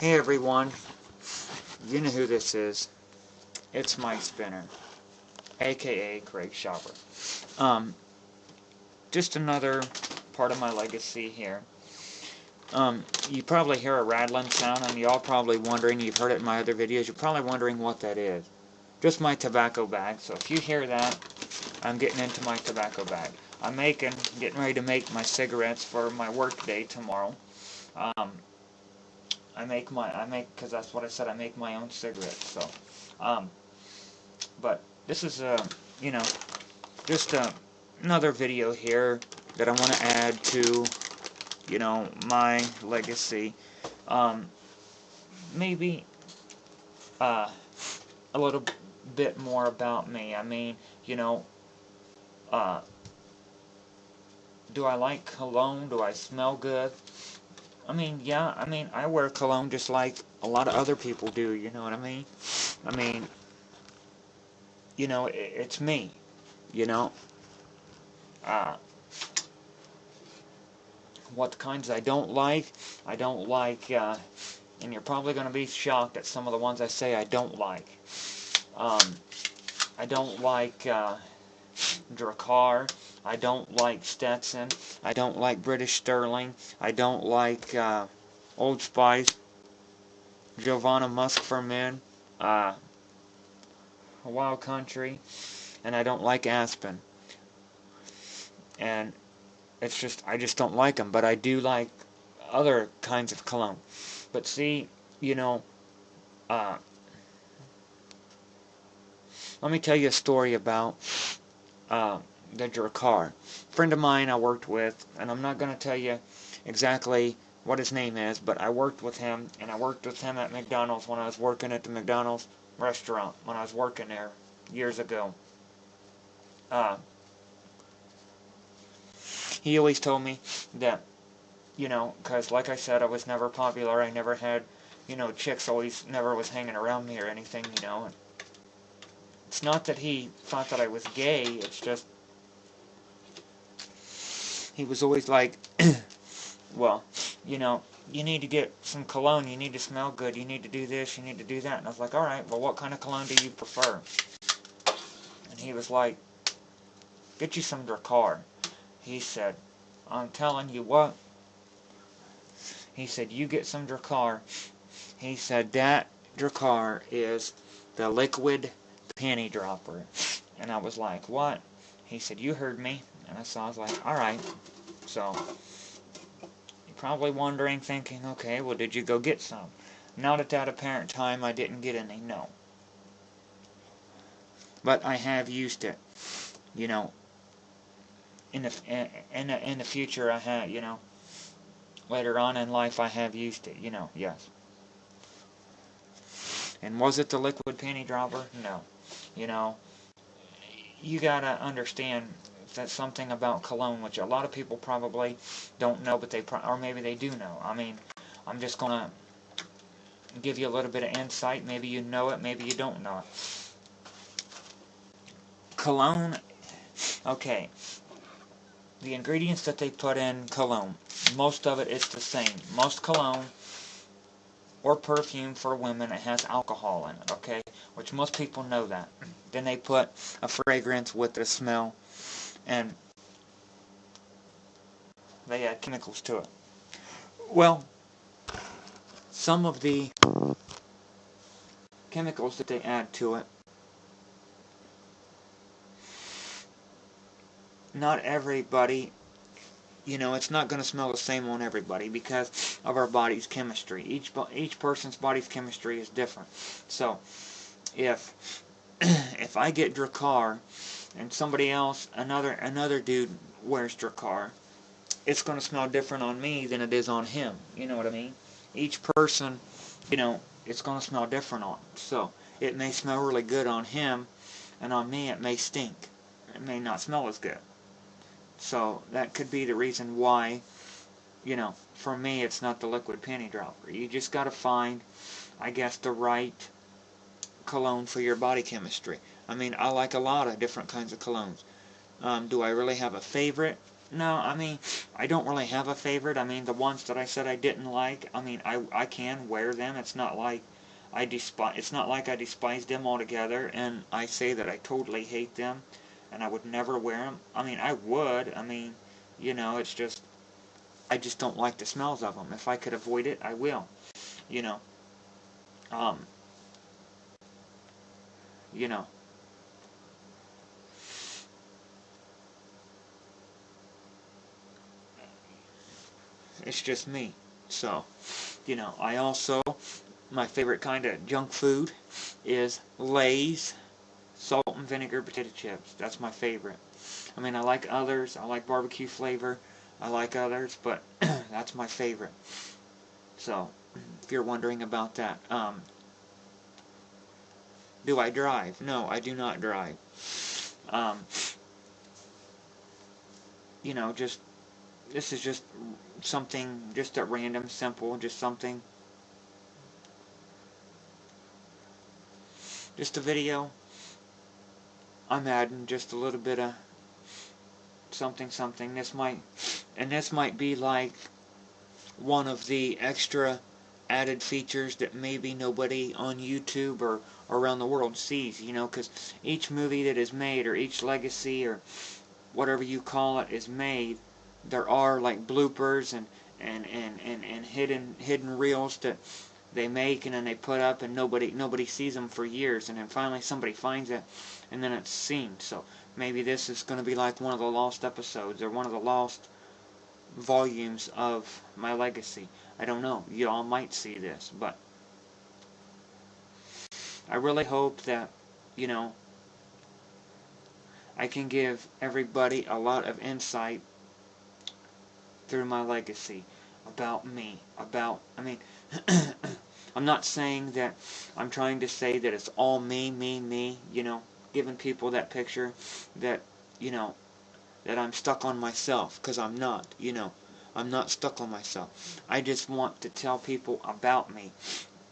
Hey everyone, you know who this is. It's Mike Spinner, aka Craig Schaber. Just another part of my legacy here. You probably hear a rattling sound, and y'all probably wondering, you've heard it in my other videos, you're probably wondering what that is. Just my tobacco bag. So if you hear that, I'm getting into my tobacco bag. I'm getting ready to make my cigarettes for my work day tomorrow. Because that's what I said, I make my own cigarettes, so, but this is, just another video here that I want to add to, my legacy. Maybe, a little bit more about me. I mean, do I like cologne? Do I smell good? I mean, yeah, I wear cologne just like a lot of other people do, you know what I mean? I mean, it's me, what kinds I don't like, and you're probably going to be shocked at some of the ones I say I don't like. I don't like, Drakkar. I don't like Stetson. I don't like British Sterling. I don't like Old Spice, Giovanna Musk for Men, Wild Country, and I don't like Aspen. And it's just, I just don't like them. But I do like other kinds of cologne. But see, let me tell you a story about the Drakkar. A friend of mine I worked with, and I'm not going to tell you exactly what his name is, but I worked with him, and I worked with him at McDonald's when I was working at the McDonald's restaurant, when I was working there years ago. He always told me that, because like I said, I was never popular, I never had, chicks always never was hanging around me or anything, and it's not that he thought that I was gay, it's just he was always like, well, you need to get some cologne, you need to smell good, you need to do this, you need to do that. And I was like, alright, well, what kind of cologne do you prefer? And he was like, get you some Drakkar. He said, I'm telling you what. He said, you get some Drakkar. He said, that Drakkar is the liquid panty dropper. And I was like, what? He said, you heard me. And I was like, alright. So, you're probably wondering, thinking, okay, well, did you go get some? Not at that apparent time, I didn't get any, no. But I have used it, in the future I have, later on in life I have used it, yes. And was it the liquid panty dropper? No. You gotta understand that something about cologne, which a lot of people probably don't know, but or maybe they do know. I mean, I'm just gonna give you a little bit of insight. Maybe you know it, maybe you don't know it. Cologne, okay, the ingredients that they put in cologne, most of it is the same. Most cologne or perfume for women, it has alcohol in it, okay? Which most people know that. Then they put a fragrance with the smell, and they add chemicals to it. Well, some of the chemicals that they add to it, not everybody, it's not going to smell the same on everybody because of our body's chemistry. Each person's body's chemistry is different. So, if I get Drakkar and somebody else, another dude wears Drakkar, it's going to smell different on me than it is on him. You know what I mean? Each person, it's going to smell different on. So, it may smell really good on him, and on me it may stink. It may not smell as good. So, that could be the reason why, for me it's not the liquid panty dropper. You just got to find, I guess, the right cologne for your body chemistry. I mean, I like a lot of different kinds of colognes. Do I really have a favorite? No, I mean, I don't really have a favorite. I mean, the ones that I said I didn't like, I mean, I can wear them. It's not like I despise them altogether, and I say that I totally hate them, and I would never wear them. I mean, I would. I mean, you know, it's just, I just don't like the smells of them. If I could avoid it, I will. You know, um, you know, it's just me. So, you know, I also, my favorite kind of junk food is Lay's salt and vinegar potato chips. That's my favorite. I mean, I like others. I like barbecue flavor. I like others, but that's my favorite. So, if you're wondering about that, do I drive? No, I do not drive. Um, you know, just this is just something, just at random, simple, just something, just a video. I'm adding just a little bit of something, something. This might be like one of the extra added features that maybe nobody on YouTube or around the world sees, you know, because each movie that is made, or each legacy, or whatever you call it, is made, there are like bloopers and hidden reels that they make and then they put up, and nobody sees them for years, and then finally somebody finds it, and then it's seen. So maybe this is going to be like one of the lost episodes, or one of the lost volumes of my legacy. I don't know. You all might see this, but I really hope that, you know, I can give everybody a lot of insight through my legacy about me, I mean, I'm not saying that, I'm trying to say that it's all me, you know, giving people that picture that, you know, that I'm stuck on myself, because I'm not, you know. I'm not stuck on myself. I just want to tell people about me,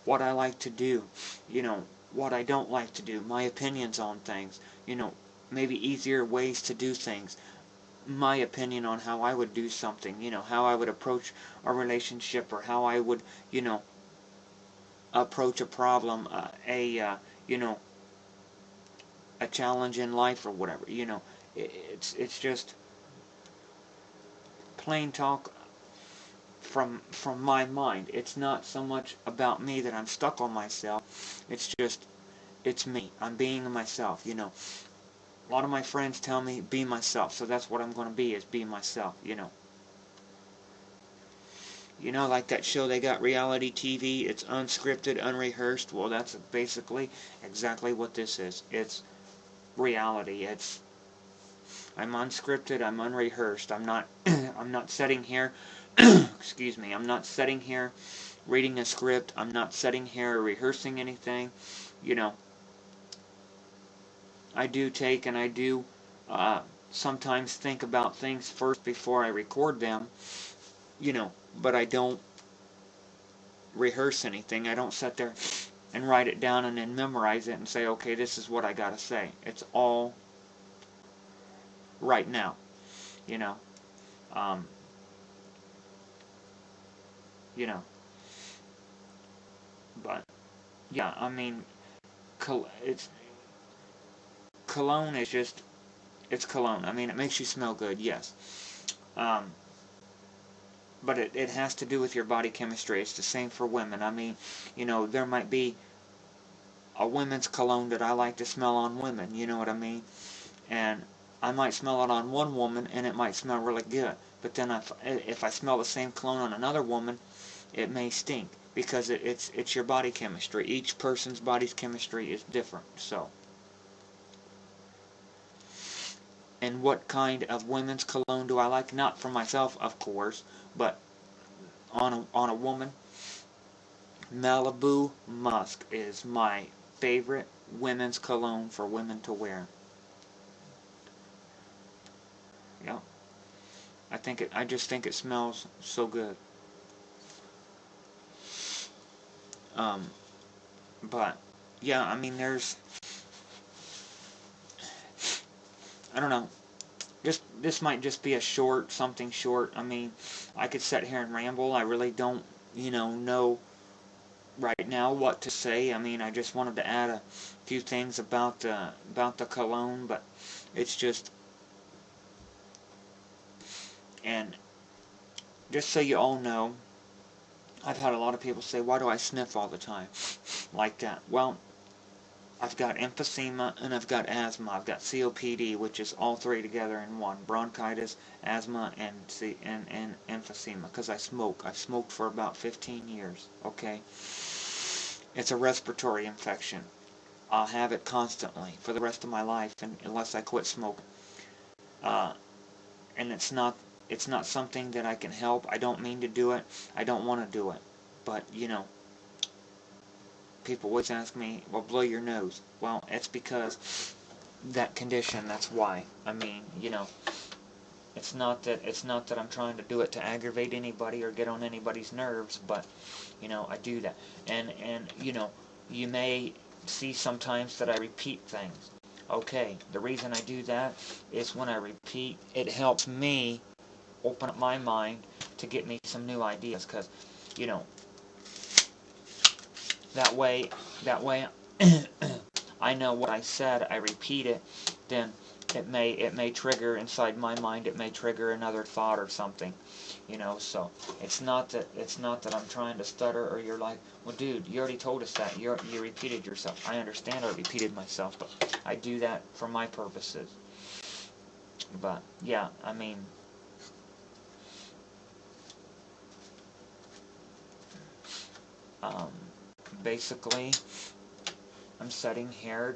what I like to do, you know, what I don't like to do, my opinions on things, you know, maybe easier ways to do things, my opinion on how I would do something, you know, how I would approach a relationship, or how I would, you know, approach a problem, you know, a challenge in life, or whatever, you know. It's just plain talk from my mind. It's not so much about me that I'm stuck on myself. It's just, it's me. I'm being myself, you know. A lot of my friends tell me, be myself, so that's what I'm going to be, is be myself, you know. You know, like that show they got, reality TV, it's unscripted, unrehearsed. Well, that's basically exactly what this is. It's reality. I'm unscripted, I'm unrehearsed. I'm not I'm not sitting here excuse me, I'm not sitting here reading a script. I'm not sitting here rehearsing anything. You know, I do take and I do sometimes think about things first before I record them, you know, but I don't rehearse anything. I don't sit there and write it down and then memorize it and say, okay, this is what I gotta say. It's all right now, you know. Um, you know, but yeah, I mean, it's cologne is just, it's cologne. I mean, it makes you smell good, yes. Um, but it has to do with your body chemistry. It's the same for women. I mean, you know, there might be a women's cologne that I like to smell on women, you know what I mean? And I might smell it on one woman and it might smell really good. But then if I smell the same cologne on another woman, it may stink, because it's your body chemistry. Each person's body's chemistry is different. So, and what kind of women's cologne do I like? Not for myself, of course, but on a woman. Malibu Musk is my favorite women's cologne for women to wear. Yeah, I just think it smells so good. Um, but yeah, I mean, I don't know. this might just be a short, something short. I mean, I could sit here and ramble. I really don't, know right now what to say. I mean, I just wanted to add a few things about the cologne, but it's just, and just so you all know, I've had a lot of people say, why do I sniff all the time like that? Well, I've got emphysema and I've got asthma. I've got COPD, which is all three together in one: bronchitis, asthma, and emphysema. Because I smoke. I've smoked for about 15 years. Okay, it's a respiratory infection. I'll have it constantly for the rest of my life, unless I quit smoking. And it's not something that I can help. I don't mean to do it. I don't want to do it. But people always ask me, well, blow your nose. Well, it's because that condition, that's why. I mean, it's not that I'm trying to do it to aggravate anybody or get on anybody's nerves, but I do that. And you may see sometimes that I repeat things. Okay, the reason I do that is when I repeat, it helps me open up my mind to get me some new ideas, because that way I know what I said, I repeat it, then it may trigger inside my mind, it may trigger another thought or something, so it's not that I'm trying to stutter, or you're like, well, dude, you already told us that, you repeated yourself. I understand I repeated myself, but I do that for my purposes. But yeah, I mean, basically, I'm sitting here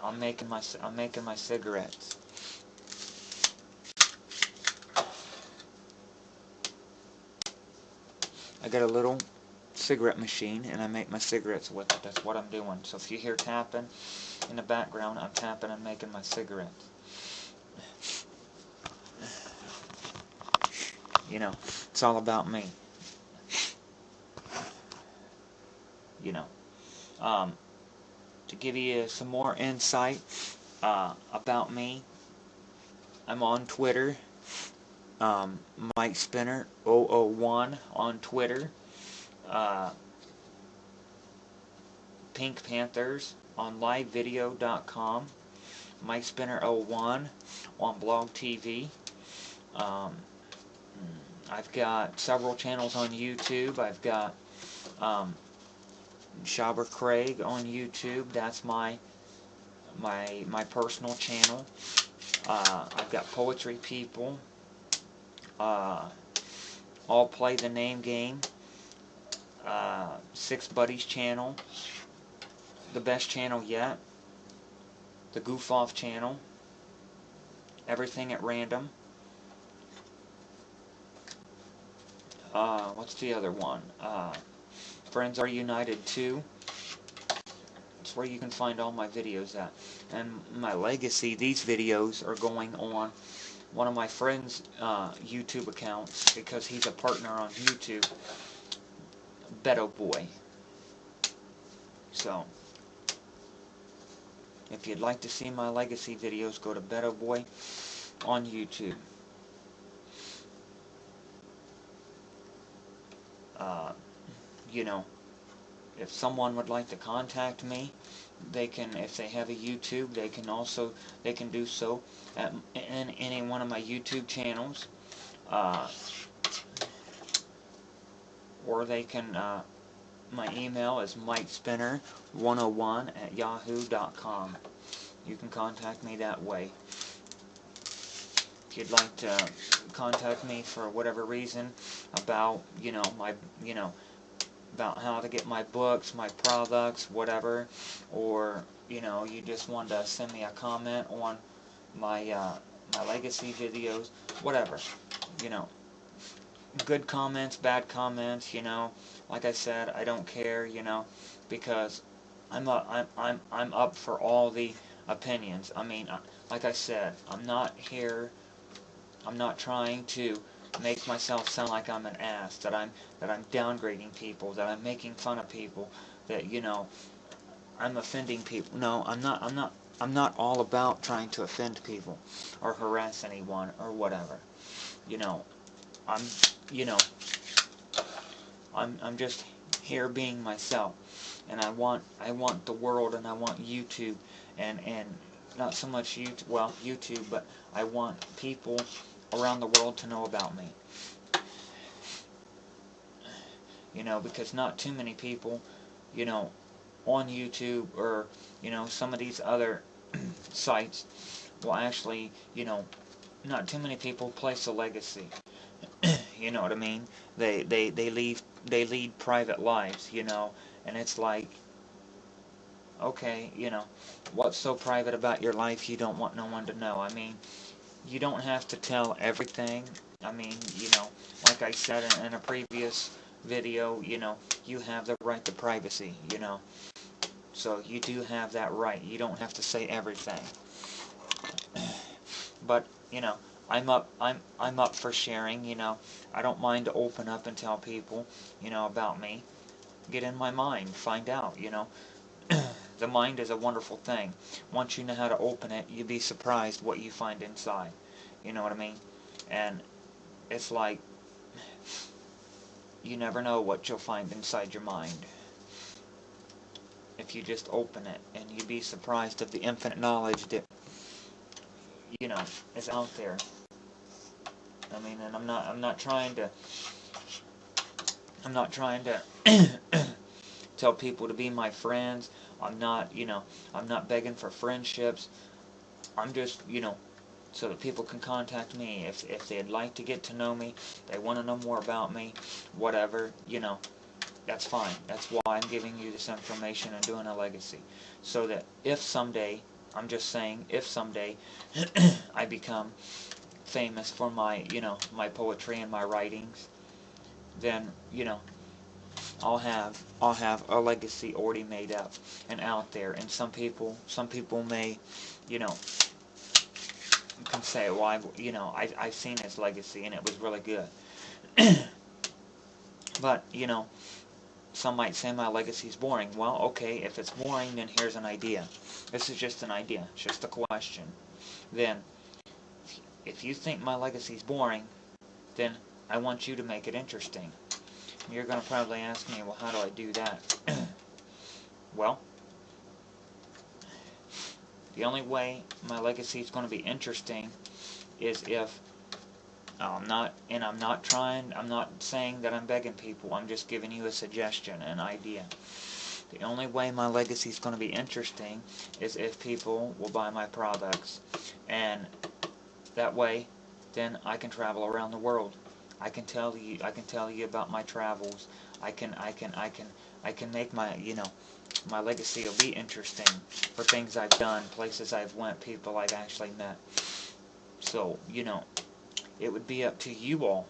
I'm making my cigarettes. I got a little cigarette machine and I make my cigarettes with it. That's what I'm doing. So if you hear tapping in the background, I'm tapping and making my cigarettes. It's all about me. To give you some more insight about me, I'm on Twitter, Mike Spinner 001 on Twitter, Pink Panthers on livevideo.com, Mike Spinner 01 on Blog TV. I've got several channels on YouTube. I've got Schaber Craig on YouTube. That's my personal channel. I've got Poetry People. All Play the Name Game. Six Buddies channel. The Best Channel Yet. The Goof Off channel. Everything at Random. What's the other one? Friends Are United 2. It's where you can find all my videos at. And my legacy, these videos are going on one of my friend's YouTube accounts, because he's a partner on YouTube, BEDOBOY. So, if you'd like to see my legacy videos, go to BEDOBOY on YouTube. If someone would like to contact me, they can, if they have a YouTube, they can do so in any one of my YouTube channels, or they can, my email is mikespinner101@yahoo.com. You can contact me that way. If you'd like to contact me for whatever reason about, about how to get my books, my products, whatever, or, you just want to send me a comment on my, my legacy videos, whatever, good comments, bad comments, like I said, I don't care, because I'm up for all the opinions. I mean, like I said, I'm not trying to make myself sound like I'm an ass, that I'm downgrading people, that I'm making fun of people, that I'm offending people. No, I'm not I'm not all about trying to offend people or harass anyone or whatever. You know, I'm, you know, I'm just here being myself, and I want the world, and I want YouTube, and not so much YouTube, well, YouTube, but I want people around the world to know about me. You know, because not too many people, you know, on YouTube or, you know, some of these other sites will actually, you know, not too many people place a legacy. You know what I mean? They lead private lives, you know, and it's like, okay, you know, what's so private about your life you don't want no one to know? I mean, you don't have to tell everything. I mean, you know, like I said in a previous video, you know, you have the right to privacy, you know. So you do have that right. You don't have to say everything. But, you know, I'm up for sharing, you know. I don't mind to open up and tell people, you know, about me. Get in my mind, find out, you know. The mind is a wonderful thing. Once you know how to open it, you'd be surprised what you find inside. You know what I mean? And it's like, you never know what you'll find inside your mind if you just open it, and you'd be surprised at the infinite knowledge that, you know, is out there. I mean, and I'm not trying to tell people to be my friends. I'm not, you know, I'm not begging for friendships. I'm just, you know, so that people can contact me if they'd like to get to know me, they want to know more about me, whatever, you know, that's fine. That's why I'm giving you this information and doing a legacy, so that if someday, I'm just saying, if someday I become famous for my, you know, my poetry and my writings, then, you know, I'll have a legacy already made up and out there, and some people may, you know, can say, well, I've seen his legacy and it was really good. But, you know, some might say my legacy is boring. Well, okay, if it's boring, then here's an idea. This is just an idea, it's just a question. Then, if you think my legacy is boring, then I want you to make it interesting. You're going to probably ask me, well, how do I do that? Well, the only way my legacy is going to be interesting is if I'm not saying that I'm begging people, I'm just giving you a suggestion, an idea. The only way my legacy is going to be interesting is if people will buy my products, and that way, then I can travel around the world. I can tell you about my travels. I can make my, you know, my legacy will be interesting for things I've done, places I've went, people I've actually met. So, you know, it would be up to you all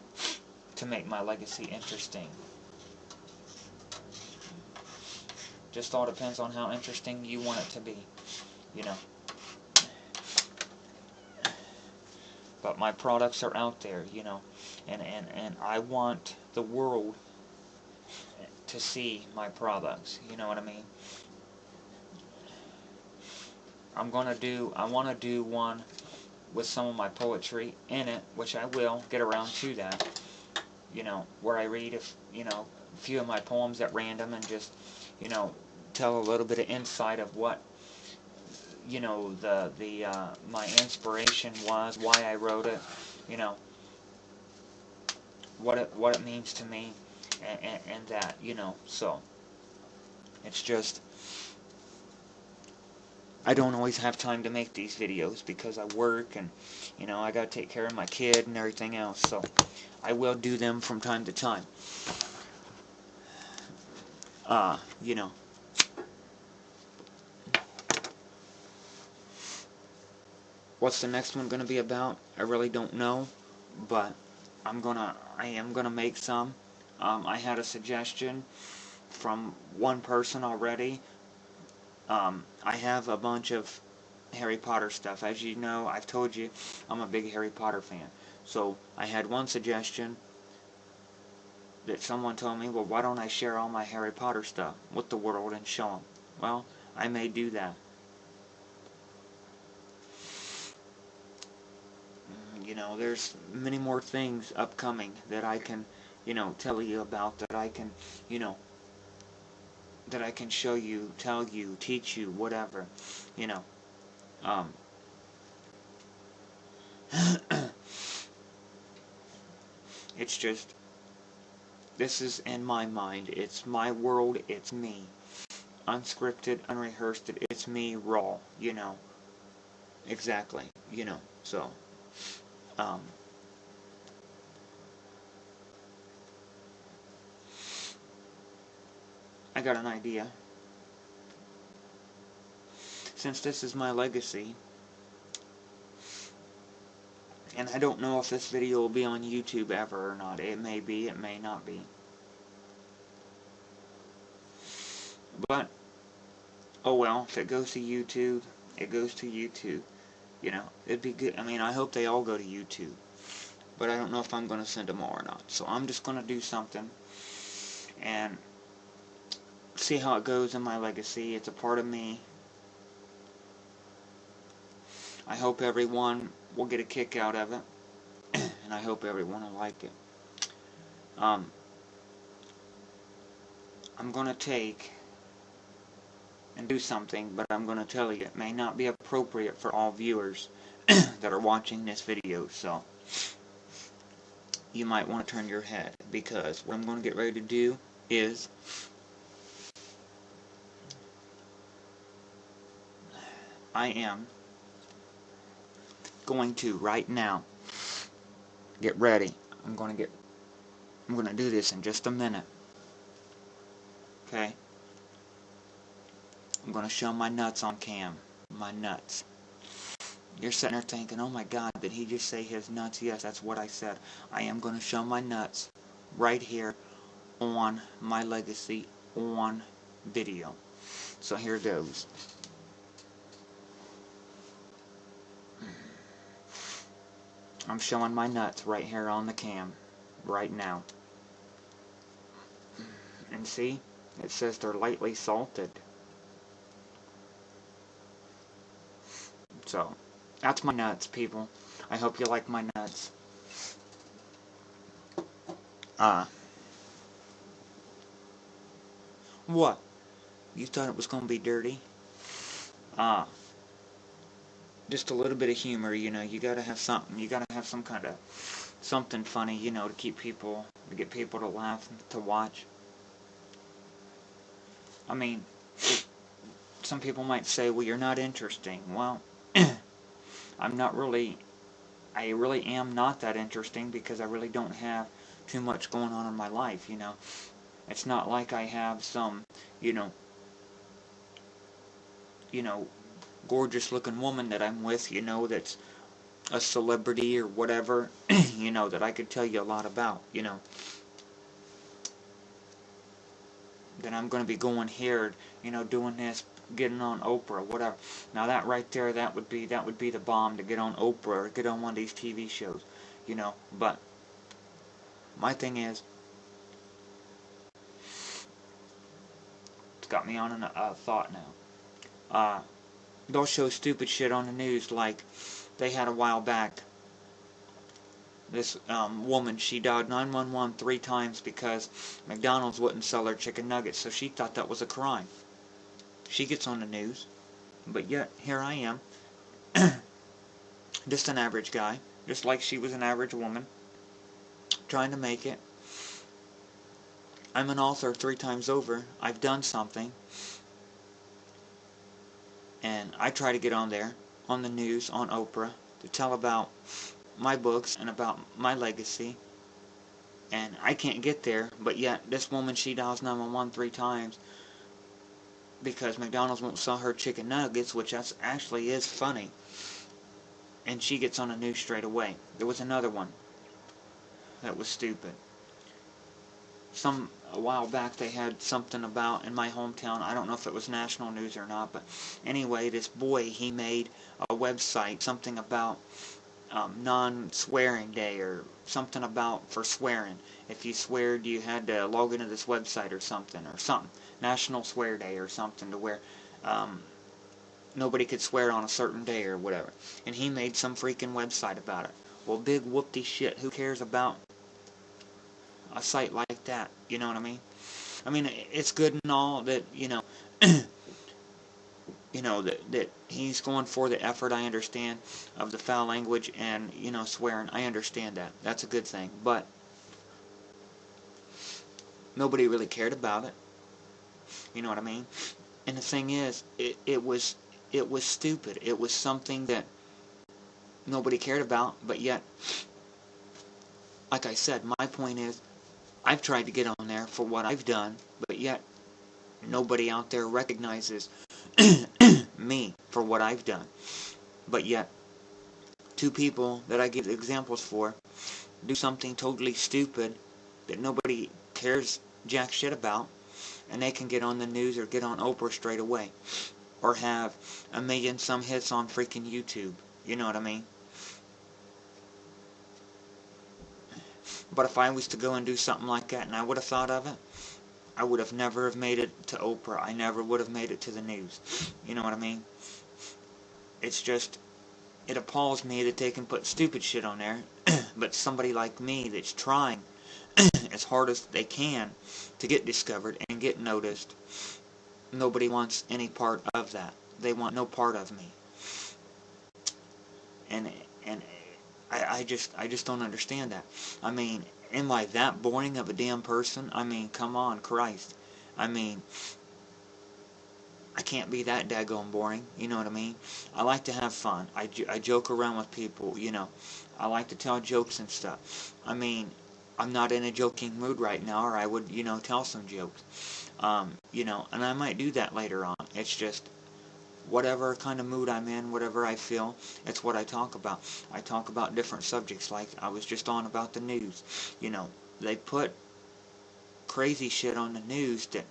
to make my legacy interesting. Just all depends on how interesting you want it to be, you know. But my products are out there, you know, and I want the world to see my products, you know what I mean? I want to do one with some of my poetry in it, which I will get around to that, you know, where I read, you know, a few of my poems at random and just, you know, tell a little bit of insight of what, you know, my inspiration was, why I wrote it, you know, what it means to me, and that, you know. So it's just, I don't always have time to make these videos because I work, and, you know, I gotta take care of my kid and everything else, so I will do them from time to time. You know, what's the next one gonna be about? I really don't know, but I am gonna make some. I had a suggestion from one person already. I have a bunch of Harry Potter stuff. As you know, I've told you, I'm a big Harry Potter fan. So I had one suggestion that someone told me, well, why don't I share all my Harry Potter stuff with the world and show them? Well, I may do that. You know, there's many more things upcoming that I can, you know, tell you about, that I can, you know, that I can show you, tell you, teach you, whatever, you know. Um, it's just, this is in my mind. It's my world. It's me. Unscripted, unrehearsed. It's me raw, you know. Exactly, you know. So, um, I got an idea. Since this is my legacy, and I don't know if this video will be on YouTube ever or not. It may be, it may not be. But, oh well, if it goes to YouTube, it goes to YouTube. You know, it'd be good. I mean, I hope they all go to YouTube. But I don't know if I'm going to send them all or not. So I'm just going to do something and see how it goes in my legacy. It's a part of me. I hope everyone will get a kick out of it. And I hope everyone will like it. I'm going to take and do something, but I'm going to tell you it may not be appropriate for all viewers that are watching this video, so you might want to turn your head, because what I'm going to get ready to do is I am going to right now get ready. I'm going to do this in just a minute. Okay? I'm going to show my nuts on cam. My nuts. You're sitting there thinking, oh my God, did he just say his nuts? Yes, that's what I said. I am going to show my nuts right here on my legacy on video. So here goes. I'm showing my nuts right here on the cam right now. And see, it says they're lightly salted. So, that's my nuts, people. I hope you like my nuts. What? You thought it was going to be dirty? Just a little bit of humor, you know. You gotta have something. You gotta have some kind of something funny, you know, to get people to laugh, to watch. I mean, some people might say, well, you're not interesting. Well, I'm not really, I really am not that interesting, because I really don't have too much going on in my life, you know. It's not like I have some, you know, gorgeous looking woman that I'm with, you know, that's a celebrity or whatever, you know, that I could tell you a lot about, you know. Then I'm going to be going here, you know, doing this, getting on Oprah, whatever. Now that right there, that would be the bomb, to get on Oprah or get on one of these TV shows, you know. But my thing is, it's got me on a thought now. They'll show stupid shit on the news, like they had a while back. This woman, she dialed 911 3 times because McDonald's wouldn't sell her chicken nuggets, so she thought that was a crime. She gets on the news, but yet here I am, just an average guy, just like she was an average woman, trying to make it. I'm an author 3 times over. I've done something, and I try to get on there, on the news, on Oprah, to tell about my books and about my legacy, and I can't get there, but yet this woman, she dials 911 3 times because McDonald's won't sell her chicken nuggets, which that's actually is funny, and she gets on the news straight away. There was another one that was stupid. A while back they had something about, in my hometown, I don't know if it was national news or not, but anyway, this boy, he made a website, something about non-swearing day, or something about for swearing. If you sweared, you had to log into this website or something. National Swear Day or something, to where nobody could swear on a certain day or whatever. And he made some freaking website about it. Well, big whoopty shit, who cares about a site like that? You know what I mean? I mean, it's good and all that, that he's going for the effort, I understand, of the foul language and, swearing. I understand that. That's a good thing. But nobody really cared about it. You know what I mean? And the thing is, it was stupid. It was something that nobody cared about, but yet, like I said, my point is, I've tried to get on there for what I've done, but yet, nobody out there recognizes me for what I've done. But yet, two people that I give examples for do something totally stupid that nobody cares jack shit about, and they can get on the news or get on Oprah straight away, or have a million some hits on freaking YouTube. You know what I mean? But if I was to go and do something like that and I would have thought of it, I would have never have made it to Oprah. I never would have made it to the news. You know what I mean? It's just, it appalls me that they can put stupid shit on there, but somebody like me that's trying as hard as they can to get discovered and get noticed, nobody wants any part of that. They want no part of me. And I just don't understand that. I mean, am I that boring of a damn person? I mean, come on, Christ. I mean, I can't be that daggone boring, you know what I mean? I like to have fun. I joke around with people, I like to tell jokes and stuff. I mean, I'm not in a joking mood right now, or I would, tell some jokes. And I might do that later on. It's just, whatever kind of mood I'm in, whatever I feel, it's what I talk about. I talk about different subjects, like I was just on about the news. They put crazy shit on the news that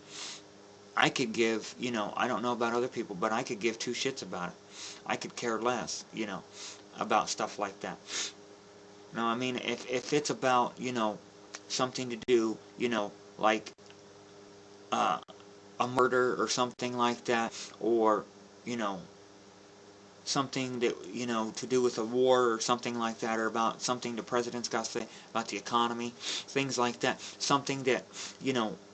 I could give, I don't know about other people, but I could give two shits about it. I could care less, about stuff like that. Now, I mean, if it's about, something to do, like a murder or something like that, or, something that, to do with a war or something like that, or about something the president's got to say about the economy, things like that, something that,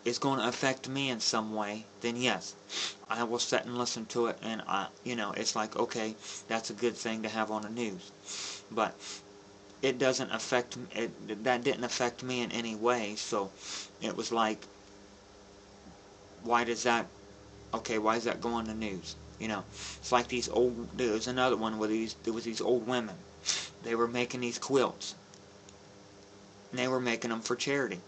is going to affect me in some way, then yes, I will sit and listen to it, and it's like, okay, that's a good thing to have on the news. But it doesn't affect that didn't affect me in any way, so it was like, why does that go on the news? It's like there was another one where there was these old women. They were making these quilts. And they were making them for charity.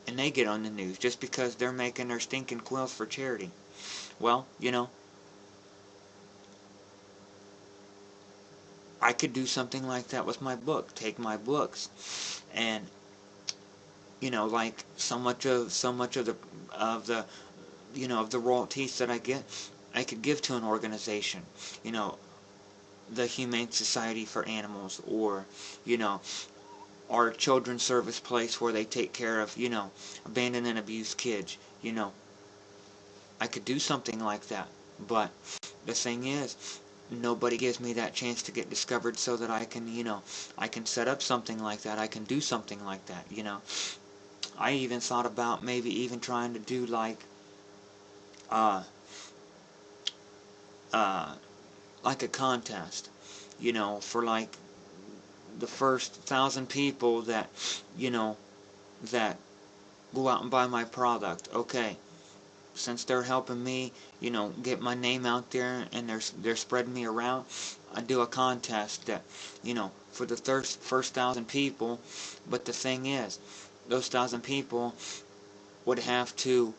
And they get on the news just because they're making their stinking quilts for charity. Well, I could do something like that with my book. Take my books and, like so much of the of the royalties that I get, I could give to an organization, the Humane Society for Animals, or, our children's service place where they take care of, abandoned and abused kids, I could do something like that, but the thing is, nobody gives me that chance to get discovered so that I can, I can set up something like that, I can do something like that, I even thought about maybe even trying to do like a contest, for like the first 1,000 people that, that go out and buy my product. Okay, since they're helping me, get my name out there and they're spreading me around, I do a contest that, for the first 1,000 people. But the thing is, those 1,000 people would have to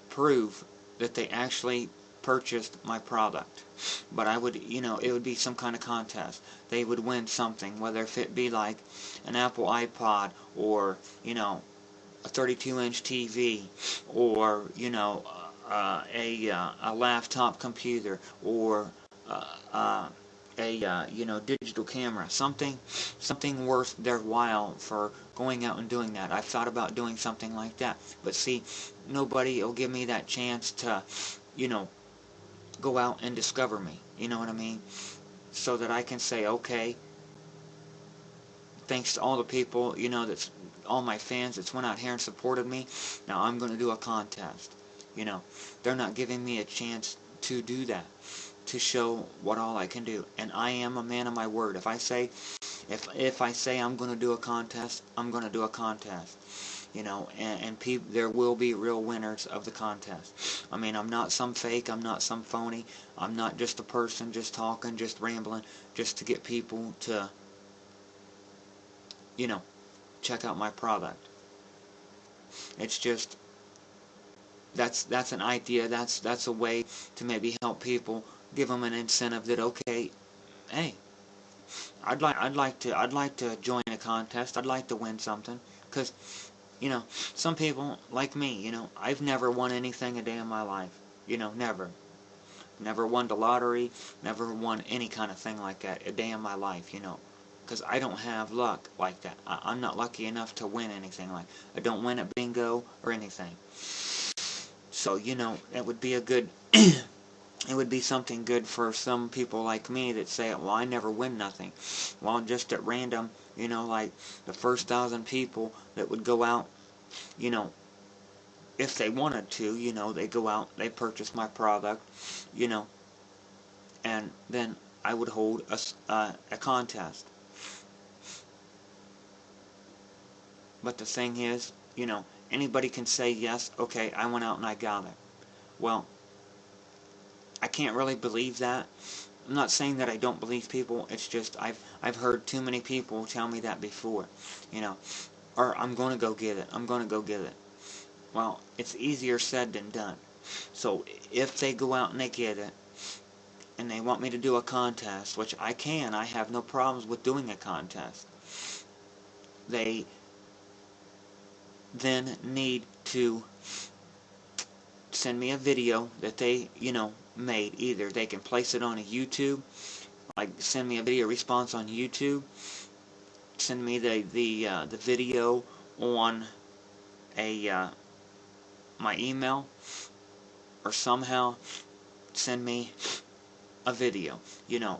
prove that they actually purchased my product. But I would, it would be some kind of contest. They would win something, whether if it be like an Apple iPod, or, a 32-inch TV, or, a laptop computer, or digital camera, something worth their while for going out and doing that. I've thought about doing something like that, but see, nobody will give me that chance to, go out and discover me. You know what I mean? so that I can say, okay, thanks to all the people, that's all my fans that's went out here and supported me, now I'm going to do a contest. They're not giving me a chance to do that, to show what all I can do. And I am a man of my word. If I say I'm going to do a contest, I'm going to do a contest. And there will be real winners of the contest. I mean, I'm not some fake, I'm not some phony, I'm not just a person just talking, just rambling, just to get people to, check out my product. It's just, that's an idea, that's a way to maybe help people, give them an incentive that, okay, hey, I'd like to join a contest, I'd like to win something, because some people, like me, I've never won anything a day in my life. Never. Never won the lottery, never won any kind of thing like that a day in my life, because I don't have luck like that. I'm not lucky enough to win anything like that. I don't win at bingo or anything. So, it would be a good, it would be something good for some people like me that say, well, I never win nothing. Well, just at random, like the first 1,000 people that would go out, if they wanted to, they go out, they purchase my product, and then I would hold a contest. But the thing is, anybody can say, yes, okay, I went out and I got it. Well, I can't really believe that. I'm not saying that I don't believe people, it's just I've heard too many people tell me that before, or I'm going to go get it, I'm going to go get it. Well, it's easier said than done. So if they go out and they get it, and they want me to do a contest, which I have no problems with doing a contest, they then need to send me a video that they, made. Either they can place it on a YouTube, like send me a video response on YouTube, send me the video on a my email, or somehow send me a video,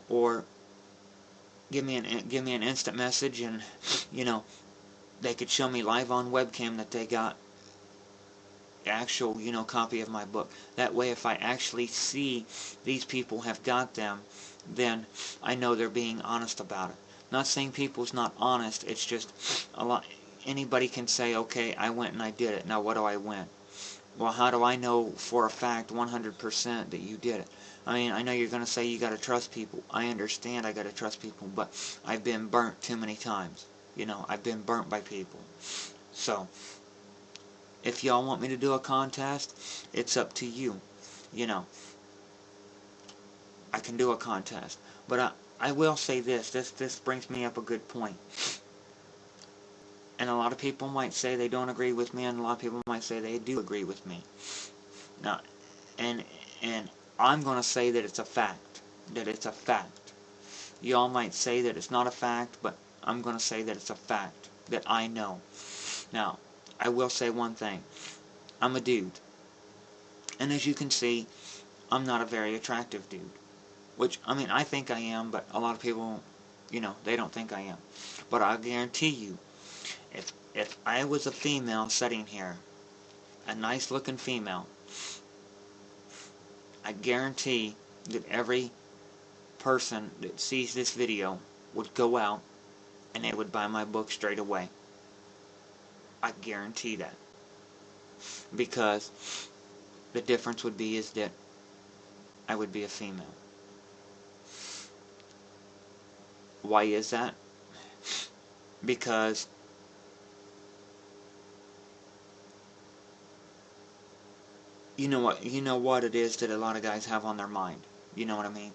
or give me an instant message, and they could show me live on webcam that they got the actual copy of my book. That way, if I actually see these people have got them, then I know they're being honest about it. Not saying people's not honest, it's just a lot. Anybody can say, okay, I went and I did it. Now what do I win? Well, how do I know for a fact 100% that you did it? I mean, I know you're going to say you got to trust people. I understand I got to trust people, but I've been burnt too many times. I've been burnt by people. So, if y'all want me to do a contest, it's up to you. I can do a contest. But I will say this brings me up a good point. And a lot of people might say they don't agree with me, and a lot of people might say they do agree with me. Now, and I'm going to say that it's a fact. That it's a fact. Y'all might say that it's not a fact, but I'm going to say that it's a fact. That I know. Now, I will say one thing. I'm a dude. And as you can see, I'm not a very attractive dude. Which, I mean, I think I am, but a lot of people, they don't think I am. But I guarantee you, if I was a female sitting here, a nice looking female, I guarantee that every person that sees this video would go out and they would buy my book straight away. I guarantee that. Because the difference would be is that I would be a female. Why is that? Because you know what it is that a lot of guys have on their mind. You know what I mean?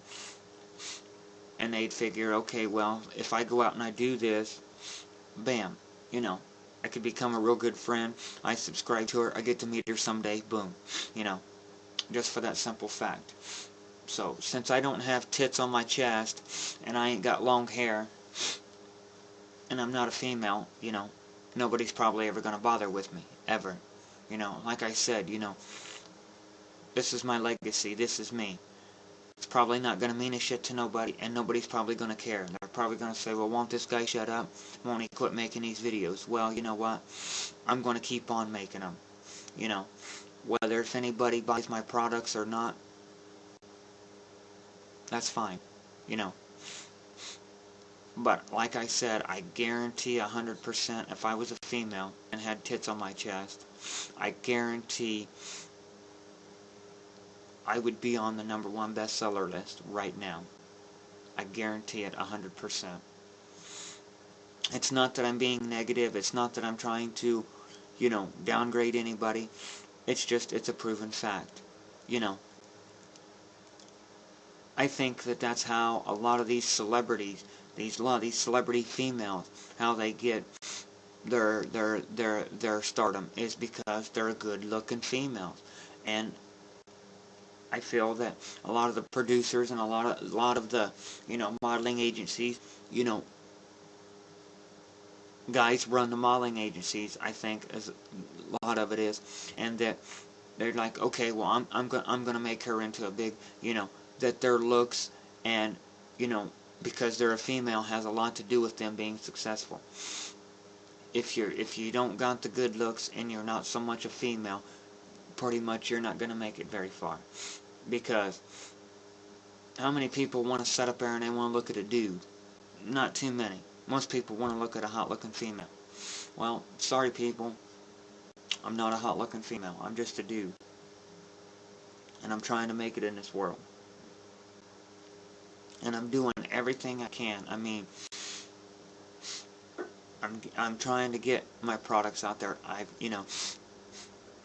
And they'd figure, okay, well, if I go out and I do this, bam, I could become a real good friend. I subscribe to her. I get to meet her someday. Boom. Just for that simple fact. So, since I don't have tits on my chest, and I ain't got long hair, and I'm not a female, nobody's probably ever going to bother with me. Ever. Like I said, this is my legacy. This is me. it's probably not going to mean a shit to nobody, and nobody's probably going to care. They're probably going to say, well, won't this guy shut up? Won't he quit making these videos? Well, you know what? I'm going to keep on making them. You know, whether if anybody buys my products or not, that's fine. You know. But, like I said, I guarantee 100% if I was a female and had tits on my chest, I guarantee I would be on the #1 bestseller list right now. I guarantee it 100%. It's not that I'm being negative. It's not that I'm trying to, you know, downgrade anybody. It's just, it's a proven fact. You know, I think that that's how a lot of these celebrities, a lot of these celebrity females, how they get their stardom is because they're good-looking females. And I feel that a lot of the producers and a lot of the, you know, modeling agencies, you know, guys run the modeling agencies, I think, as a lot of it is, and that they're like, okay, well, I'm gonna make her into a big, you know, that their looks and, you know, because they're a female has a lot to do with them being successful. If you don't got the good looks and you're not so much a female, pretty much you're not gonna make it very far. Because how many people want to sit up there and they want to look at a dude? Not too many. Most people want to look at a hot-looking female. Well, sorry people, I'm not a hot-looking female. I'm just a dude. And I'm trying to make it in this world. And I'm doing everything I can. I mean, I'm trying to get my products out there.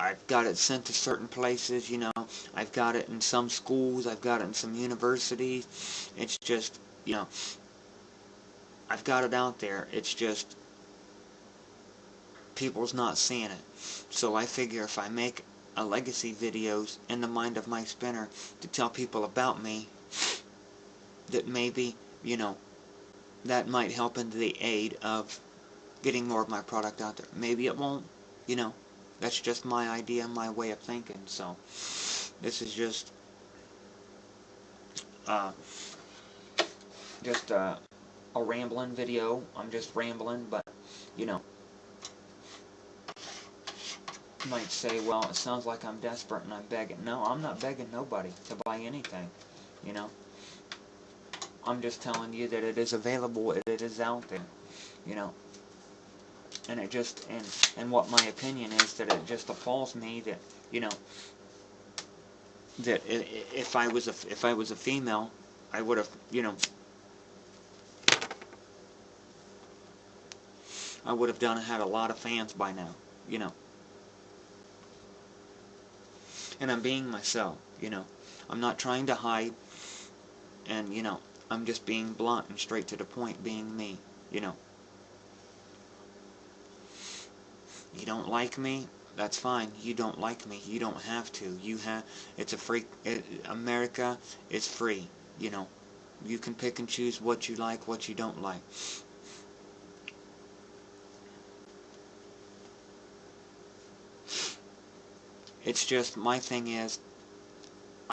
I've got it sent to certain places, you know. I've got it in some schools. I've got it in some universities. It's just, you know, I've got it out there. It's just people's not seeing it. So I figure if I make a legacy videos in the mind of my spinner to tell people about me, that maybe, you know, that might help in the aid of getting more of my product out there. Maybe it won't, you know. That's just my idea, my way of thinking. So this is just a rambling video. I'm just rambling, but, you know, you might say, well, it sounds like I'm desperate and I'm begging. No, I'm not begging nobody to buy anything, you know. I'm just telling you that it is available, it is out there, you know. And it just, and what my opinion is, that it just appalls me that, you know, that if I was a female, I would have, you know, I would have had a lot of fans by now, you know. And I'm being myself, you know. I'm not trying to hide, and, you know, I'm just being blunt and straight to the point, being me, you know. You don't like me, that's fine. You don't like me, you don't have to. It's a free, America is free, you know. You can pick and choose what you like, what you don't like. It's just, my thing is,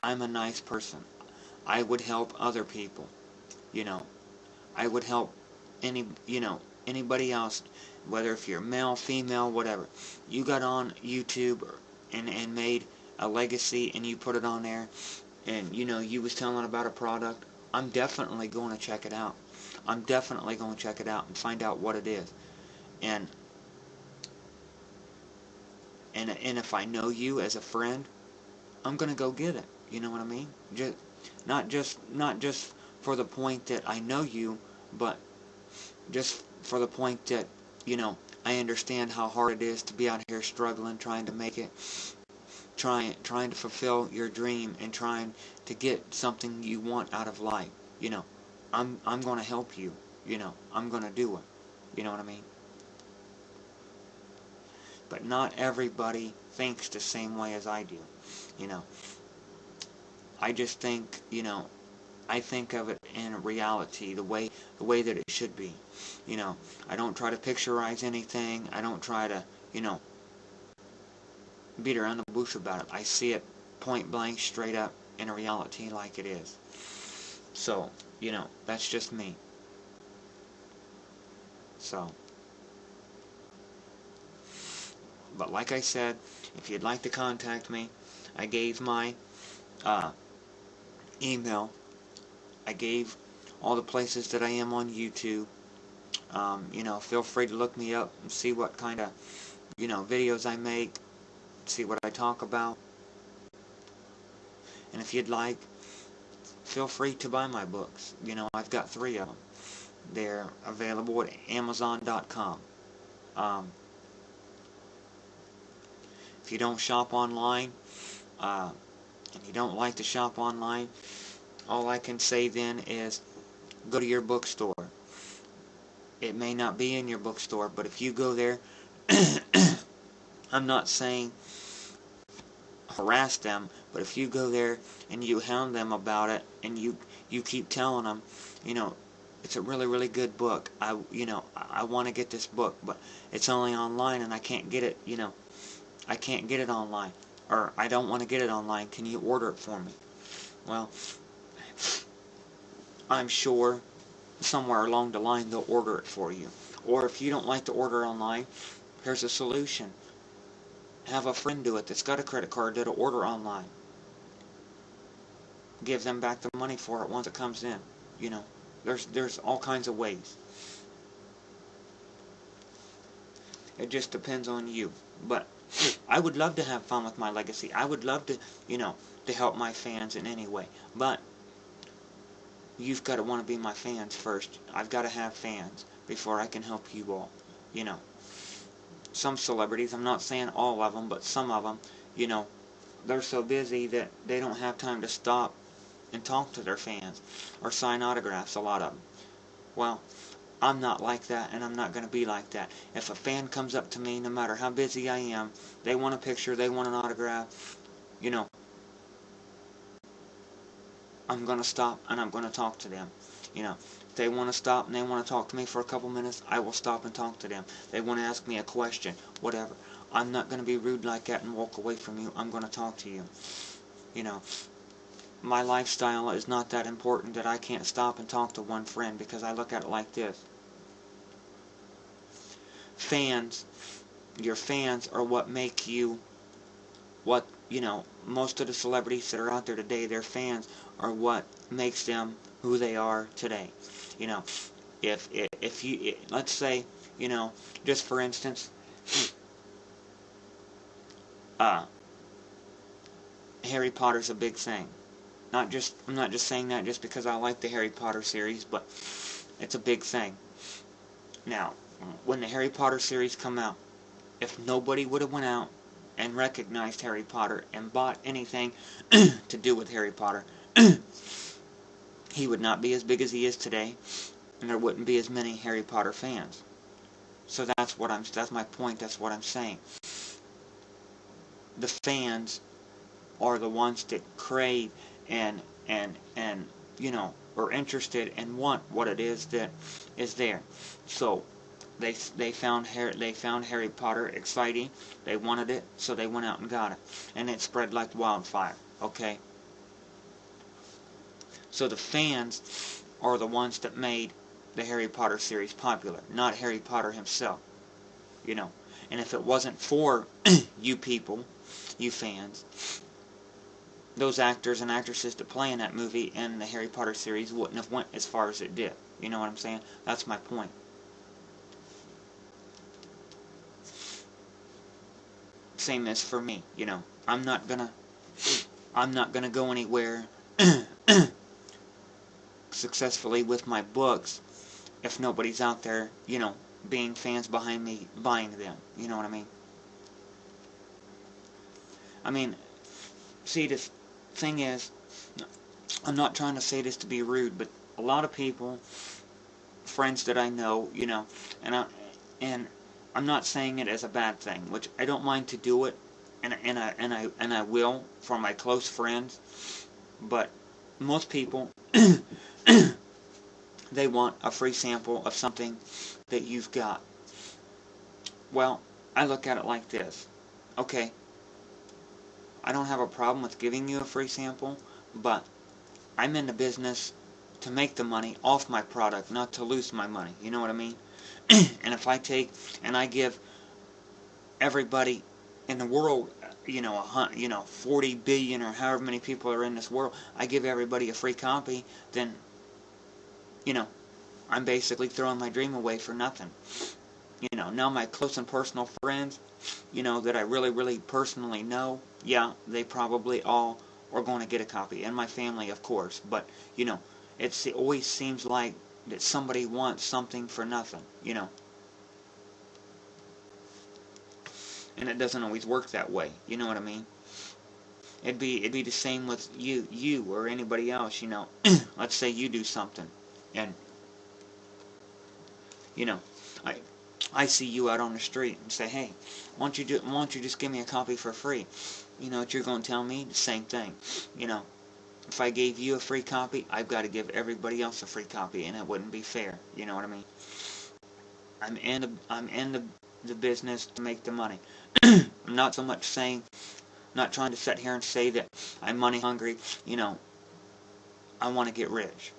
I'm a nice person. I would help other people, you know. I would help anybody else, whether if you're male, female, whatever. You got on YouTube and made a legacy and you put it on there, and, you know, you was telling about a product, I'm definitely going to check it out. I'm definitely going to check it out and find out what it is. And if I know you as a friend, I'm going to go get it. You know what I mean? Not just for the point that I know you, but just for the point that, you know, I understand how hard it is to be out here struggling, trying to make it, trying to fulfill your dream, and trying to get something you want out of life. You know, I'm going to help you. You know, I'm going to do it. You know what I mean? But not everybody thinks the same way as I do. You know, I just think, you know, I think of it in reality, the way that it should be. You know, I don't try to picturize anything. I don't try to, you know, beat around the bush about it. I see it point blank, straight up. in reality like it is. So, you know, that's just me. So, but like I said, if you'd like to contact me, I gave my email. I gave all the places that I am on YouTube. You know, feel free to look me up and see what kind of, you know, videos I make, see what I talk about. And if you'd like, feel free to buy my books. You know, I've got 3 of them. They're available at Amazon.com. If you don't shop online, and you don't like to shop online, all I can say then is go to your bookstore. It may not be in your bookstore, but if you go there, I'm not saying harass them, but if you go there and you hound them about it, and you keep telling them, you know, it's a really, really good book. I want to get this book, but it's only online and I can't get it, you know, I can't get it online, or I don't want to get it online. Can you order it for me? Well, I'm sure somewhere along the line they'll order it for you. Or if you don't like to order online, here's a solution. Have a friend do it that's got a credit card that'll order online. Give them back the money for it once it comes in. You know, there's all kinds of ways. It just depends on you. But I would love to have fun with my legacy. I would love to, you know, to help my fans in any way. But you've got to want to be my fans first. I've got to have fans before I can help you all. You know, some celebrities, I'm not saying all of them, but some of them, you know, they're so busy that they don't have time to stop and talk to their fans or sign autographs, a lot of them. Well, I'm not like that, and I'm not going to be like that. If a fan comes up to me, no matter how busy I am, they want a picture, they want an autograph, you know, I'm going to stop and I'm going to talk to them. You know, if they want to stop and they want to talk to me for a couple minutes, I will stop and talk to them. They want to ask me a question, whatever. I'm not going to be rude like that and walk away from you. I'm going to talk to you. You know, my lifestyle is not that important that I can't stop and talk to one friend, because I look at it like this. Fans, your fans are what make you what, you know, most of the celebrities that are out there today, their fans are what makes them who they are today. You know, if you, let's say, you know, just for instance, Harry Potter's a big thing. I'm not just saying that just because I like the Harry Potter series, but it's a big thing. Now, when the Harry Potter series come out, if nobody would have went out and recognized Harry Potter and bought anything to do with Harry Potter, he would not be as big as he is today, and there wouldn't be as many Harry Potter fans. So that's my point, that's what I'm saying. The fans are the ones that crave and you know, are interested and want what it is that is there. So they found Harry Potter exciting. They wanted it, so they went out and got it, and it spread like wildfire. Okay. So the fans are the ones that made the Harry Potter series popular, not Harry Potter himself. You know, and if it wasn't for you people, you fans, those actors and actresses that play in that movie and the Harry Potter series wouldn't have went as far as it did. You know what I'm saying? That's my point. Same as for me, you know. I'm not gonna go anywhere successfully with my books if nobody's out there, you know, being fans behind me buying them. You know what I mean? I mean, see, this thing is, I'm not trying to say this to be rude, but a lot of people, friends that I know, you know, and I'm not saying it as a bad thing, which I don't mind to do it, and I will for my close friends, but most people they want a free sample of something that you've got. Well, I look at it like this. Okay, I don't have a problem with giving you a free sample, but I'm in the business to make the money off my product, not to lose my money. You know what I mean? And if I take and I give everybody in the world, 40 billion or however many people are in this world, I give everybody a free copy, then, I'm basically throwing my dream away for nothing. Now my close and personal friends, that I really, really personally know, yeah, they probably all are going to get a copy. And my family, of course. But, it always seems like that somebody wants something for nothing, And it doesn't always work that way. You know what I mean? It'd be the same with you or anybody else, Let's say you do something, and, you know, I I see you out on the street and say, hey, why don't you just give me a copy for free? You know what you're going to tell me? The same thing. If I gave you a free copy, I've got to give everybody else a free copy, and it wouldn't be fair. You know what I mean? I'm in the business to make the money. I'm not so much saying, not trying to sit here and say that I'm money hungry. I want to get rich.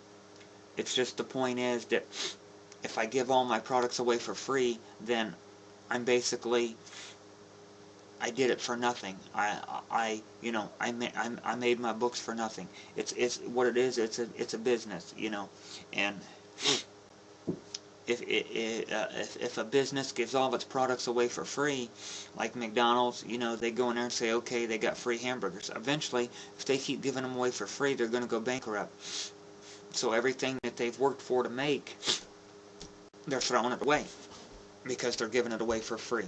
It's just the point is that if I give all my products away for free, then I'm basically, I did it for nothing. I made my books for nothing. It's what it is. It's a business, and if a business gives all of its products away for free, like McDonald's, they go in there and say, okay, they got free hamburgers. Eventually, if they keep giving them away for free, they're going to go bankrupt. So everything that they've worked for to make, they're throwing it away because they're giving it away for free.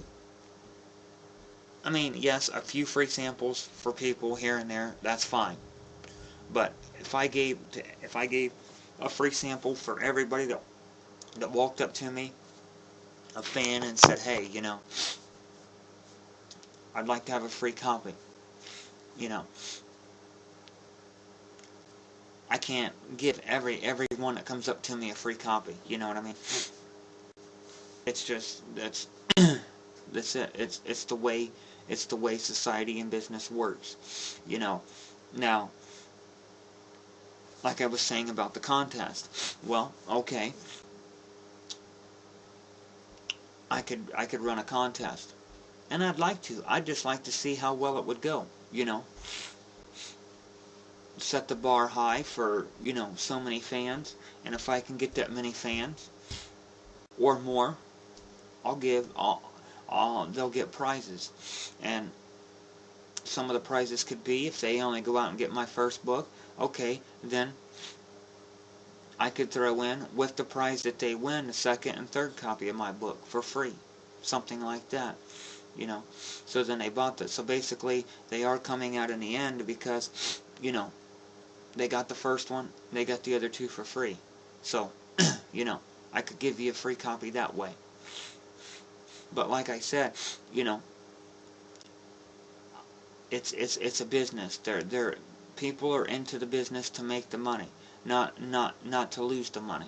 I mean, yes, a few free samples for people here and there, that's fine. But if I gave a free sample for everybody that walked up to me, a fan, and said, hey, I'd like to have a free copy, I can't give everyone that comes up to me a free copy. You know what I mean? It's just that's it. It's the way society and business works. Now, like I was saying about the contest. Well, okay, I could run a contest, and I'd like to. I'd just like to see how well it would go. Set the bar high for so many fans, and if I can get that many fans or more, they'll get prizes. And some of the prizes could be, if they only go out and get my first book, okay, then I could throw in with the prize that they win the second and third copy of my book for free, something like that. So then they bought that. So basically they are coming out in the end because they got the first one, they got the other two for free. So I could give you a free copy that way. But like I said, it's a business. People are into the business to make the money, not to lose the money.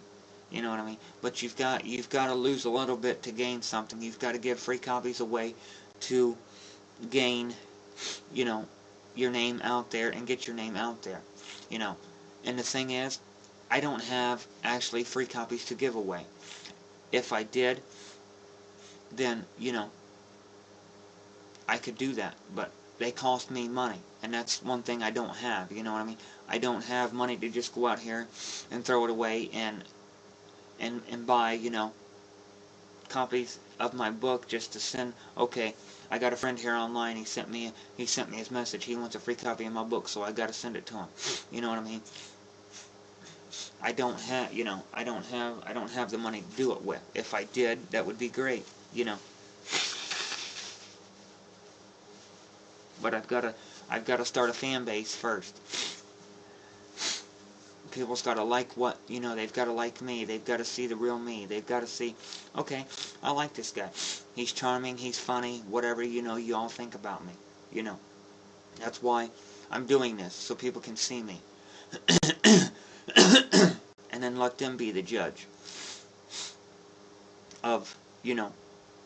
You know what I mean? But you've got to lose a little bit to gain something. You've got to give free copies away to gain, your name out there and get your name out there. And the thing is, I don't have actually free copies to give away. If I did, then I could do that, but they cost me money, and that's one thing I don't have. You know what I mean? I don't have money to just go out here and throw it away and buy copies of my book just to send. Okay, I got a friend here online. He sent me his message. He wants a free copy of my book, so I got to send it to him. You know what I mean? I don't have the money to do it with. If I did, that would be great. But I've got to start a fan base first. People's got to like what, they've got to like me. They've got to see the real me. They've got to see, okay, I like this guy. He's charming, he's funny, whatever, you all think about me. That's why I'm doing this, so people can see me. And then let them be the judge of,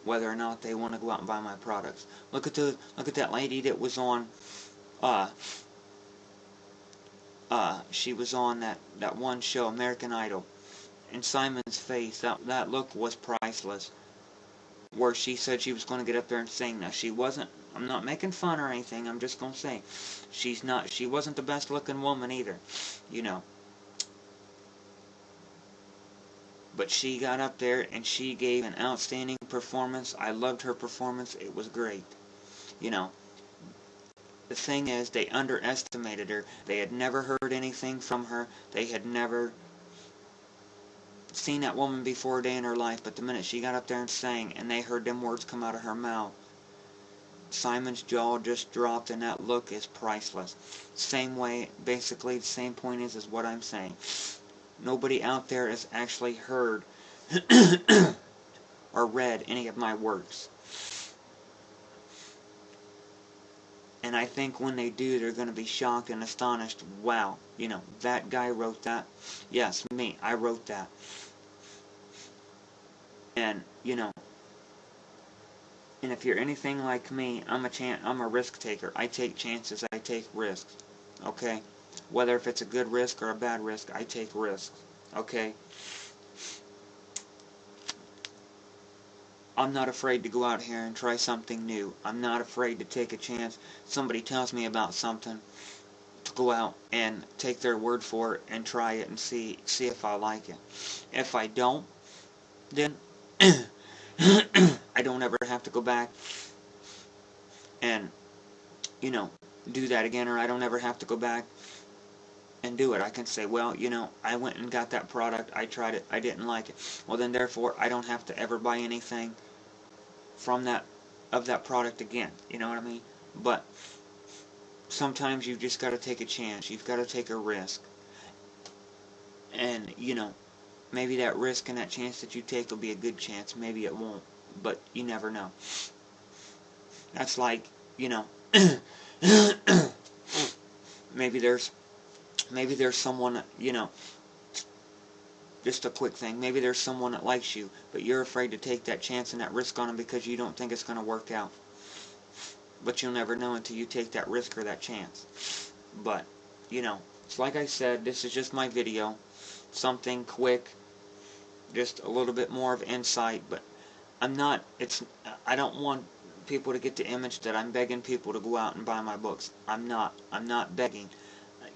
whether or not they want to go out and buy my products. Look at that lady that was on she was on that one show, American Idol, and Simon's face, that look was priceless, where she said she was going to get up there and sing. Now, she wasn't, I'm not making fun or anything, I'm just going to say, she wasn't the best looking woman either, you know. But she got up there and she gave an outstanding performance. I loved her performance. It was great. You know, the thing is, they underestimated her. They had never heard anything from her. They had never seen that woman before a day in her life. But the minute she got up there and sang and they heard them words come out of her mouth, Simon's jaw just dropped, and that look is priceless. Same way, basically the same point is what I'm saying. Nobody out there has actually heard or read any of my works. And I think when they do, they're going to be shocked and astonished. Wow, you know, that guy wrote that? Yes, me, I wrote that. And, you know, and if you're anything like me, I'm a risk taker. I take chances, I take risks. Okay? Whether if it's a good risk or a bad risk, I take risks. Okay? I'm not afraid to go out here and try something new. I'm not afraid to take a chance. Somebody tells me about something, to go out and take their word for it and try it and see if I like it. If I don't, then I don't ever have to go back and, you know, do that again, or I don't ever have to go back and do it. I can say, well, you know, I went and got that product, I tried it, I didn't like it. Well, then therefore, I don't have to ever buy anything from that product again. You know what I mean? But sometimes you've just got to take a chance. You've got to take a risk. And, you know, maybe that risk and that chance that you take will be a good chance. Maybe it won't. But you never know. That's like, you know, maybe there's someone, you know, just a quick thing. Maybe there's someone that likes you, but you're afraid to take that chance and that risk on them because you don't think it's going to work out. But you'll never know until you take that risk or that chance. But, you know, it's like I said, this is just my video. Something quick, just a little bit more of insight, but I don't want people to get the image that I'm begging people to go out and buy my books. I'm not begging.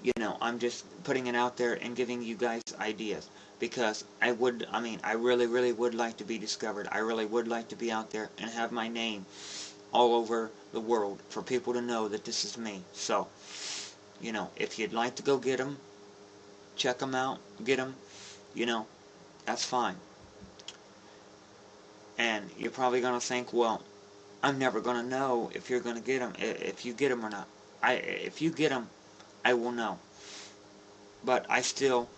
You know, I'm just putting it out there and giving you guys ideas, because I really, really would like to be discovered. I really would like to be out there and have my name all over the world for people to know that this is me. So, you know, if you'd like to go get them, check them out, get them, you know, that's fine. And you're probably going to think, well, I'm never going to know if you're going to get them, if you get them or not. If you get them, I will know. But I still,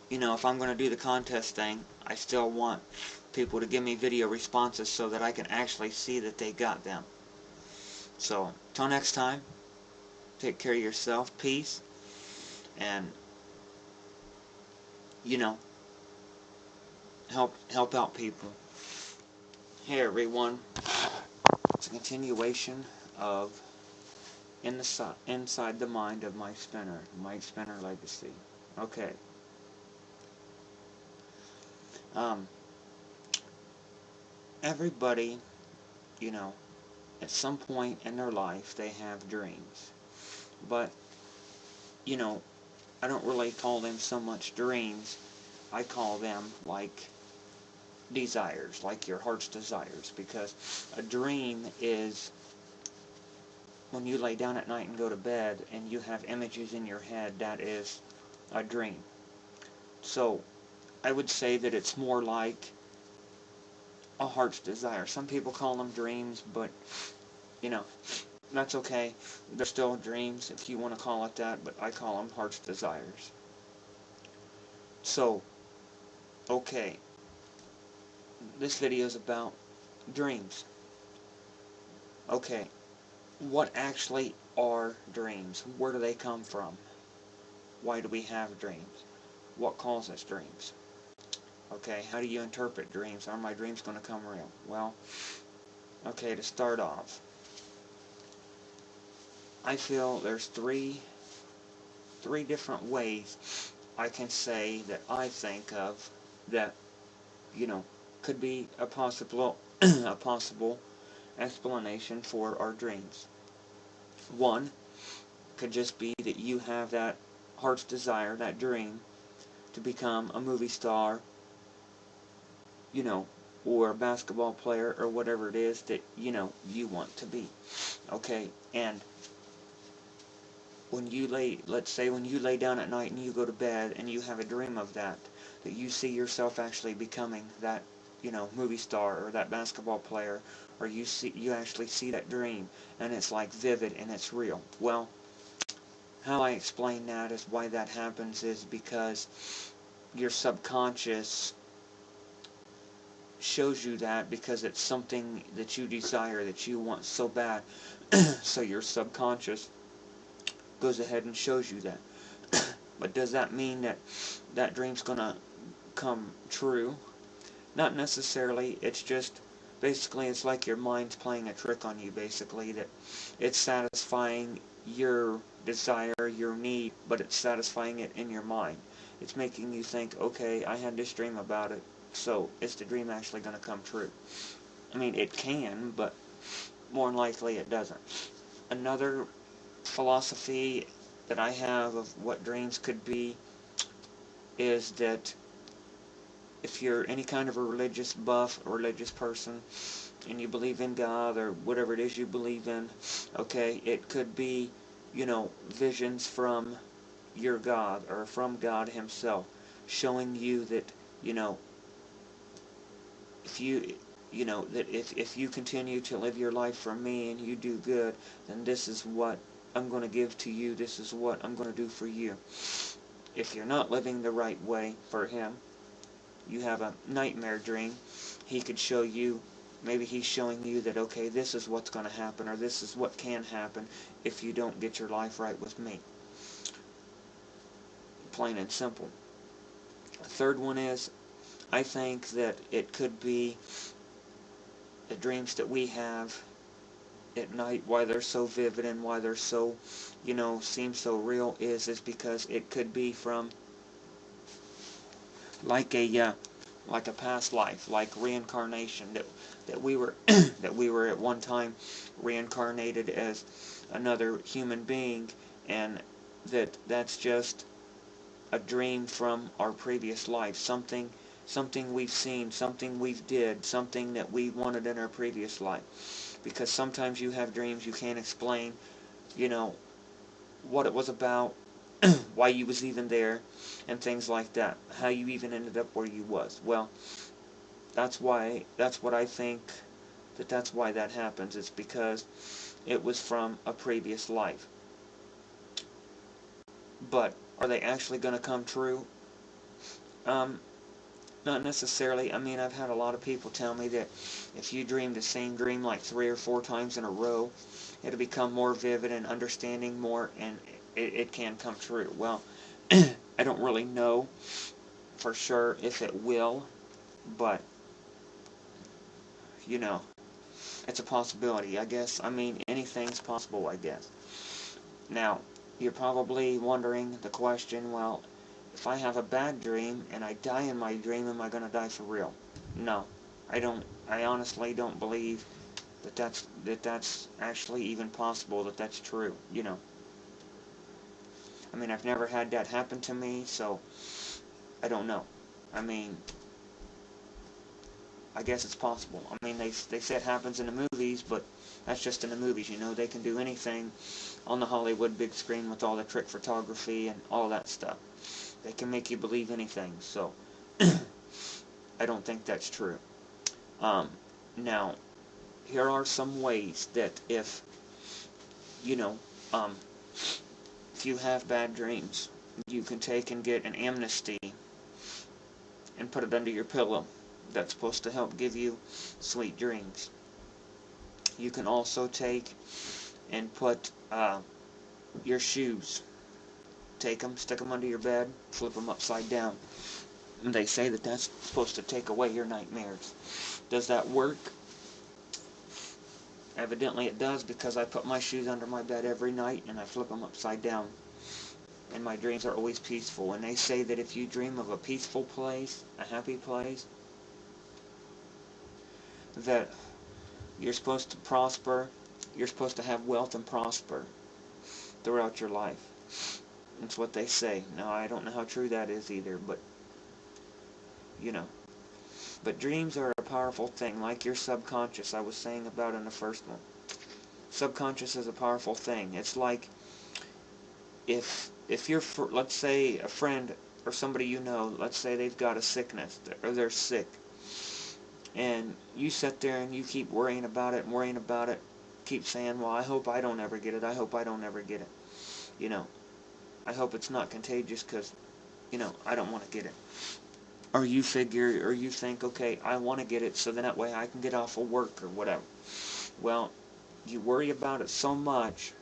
you know, if I'm going to do the contest thing, I still want people to give me video responses so that I can actually see that they got them. So, till next time, take care of yourself, peace, and, you know, help out people. Hey everyone, it's a continuation of Inside the Mind of Mike Spinner Legacy. Okay. Everybody, you know, at some point in their life, they have dreams. But, you know, I don't really call them so much dreams. I call them like desires, like your heart's desires, because a dream is when you lay down at night and go to bed and you have images in your head. That is a dream. So I would say that it's more like a heart's desire. Some people call them dreams, but, you know, that's okay. They're still dreams if you want to call it that, but I call them heart's desires. So, okay, this video is about dreams. Okay, what actually are dreams? Where do they come from? Why do we have dreams? What causes dreams? Okay, how do you interpret dreams? Are my dreams going to come real? Well, okay, to start off, I feel there's three 3 different ways I can say that I think of that, you know, could be a possible a possible explanation for our dreams. One could just be that you have that heart's desire, that dream, to become a movie star, you know, or a basketball player, or whatever it is that, you know, you want to be. Okay? And when you let's say when you lay down at night and you go to bed and you have a dream of that you see yourself actually becoming that, you know, movie star or that basketball player, or you actually see that dream and it's like vivid and it's real. Well, how I explain that is why that happens is because your subconscious shows you that because it's something that you desire, that you want so bad. So your subconscious goes ahead and shows you that. But does that mean that that dream's gonna come true? Not necessarily. It's just basically it's like your mind's playing a trick on you, basically, that it's satisfying your desire, your need, but it's satisfying it in your mind. It's making you think, okay, I had this dream about it, so is the dream actually going to come true? I mean, it can, but more than likely it doesn't. Another philosophy that I have of what dreams could be is that if you're any kind of a religious buff, a religious person, and you believe in God or whatever it is you believe in, okay, it could be, you know, visions from your God or from God himself showing you that, you know, if if you continue to live your life for me and you do good, then this is what I'm going to give to you, this is what I'm going to do for you. If you're not living the right way for him, you have a nightmare dream, he could show you, maybe he's showing you that, okay, this is what's going to happen, or this is what can happen if you don't get your life right with me. Plain and simple. The third one is, I think that it could be the dreams that we have at night, why they're so vivid and why they're so, you know, seem so real is because it could be from like a past life, like reincarnation, that we were that we were at one time reincarnated as another human being, and that's just a dream from our previous life, something we've seen, something we've did, something that we wanted in our previous life. Because sometimes you have dreams you can't explain, you know, what it was about, why you was even there, and things like that, how you even ended up where you was. Well, that's what I think, that's why that happens. It's because it was from a previous life. But are they actually going to come true? Not necessarily. I mean, I've had a lot of people tell me that if you dream the same dream like 3 or 4 times in a row, it'll become more vivid and understanding more, and it can come true. Well, I don't really know for sure if it will, but, you know, it's a possibility, I guess. I mean, anything's possible, I guess. Now, you're probably wondering the question, well, if I have a bad dream and I die in my dream, am I going to die for real? No, I don't. I honestly don't believe that that's actually even possible, that that's true, you know. I mean, I've never had that happen to me, so I don't know. I mean, I guess it's possible. I mean, they say it happens in the movies, but that's just in the movies, you know. They can do anything on the Hollywood big screen with all the trick photography and all that stuff. They can make you believe anything, so I don't think that's true. Now, here are some ways that if, you know, if you have bad dreams, you can take and get an amnesty and put it under your pillow. That's supposed to help give you sweet dreams. You can also take and put your shoes, take them, stick them under your bed, flip them upside down. And they say that that's supposed to take away your nightmares. Does that work? Evidently it does, because I put my shoes under my bed every night and I flip them upside down. and my dreams are always peaceful. And they say that if you dream of a peaceful place, a happy place, that you're supposed to prosper, you're supposed to have wealth and prosper throughout your life. That's what they say. Now, I don't know how true that is either, but, you know. But dreams are a powerful thing, like your subconscious I was saying about in the first one. Subconscious is a powerful thing. It's like if you're, let's say, a friend or somebody you know, let's say they've got a sickness, or they're sick, and you sit there and you keep worrying about it and worrying about it, keep saying, well, I hope I don't ever get it, I hope I don't ever get it, you know, I hope it's not contagious because, you know, I don't want to get it. Or you figure, or you think, okay, I want to get it so then that way I can get off of work or whatever. Well, you worry about it so much,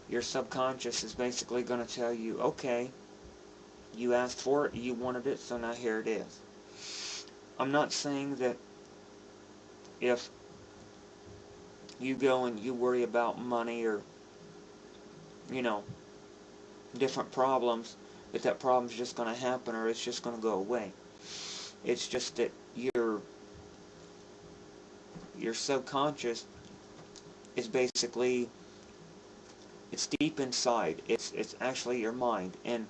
your subconscious is basically going to tell you, okay, you asked for it, you wanted it, so now here it is. I'm not saying that if you go and you worry about money or, you know, different problems, that problem's just going to happen or it's just going to go away. It's just that your subconscious is basically, it's deep inside. It's actually your mind, and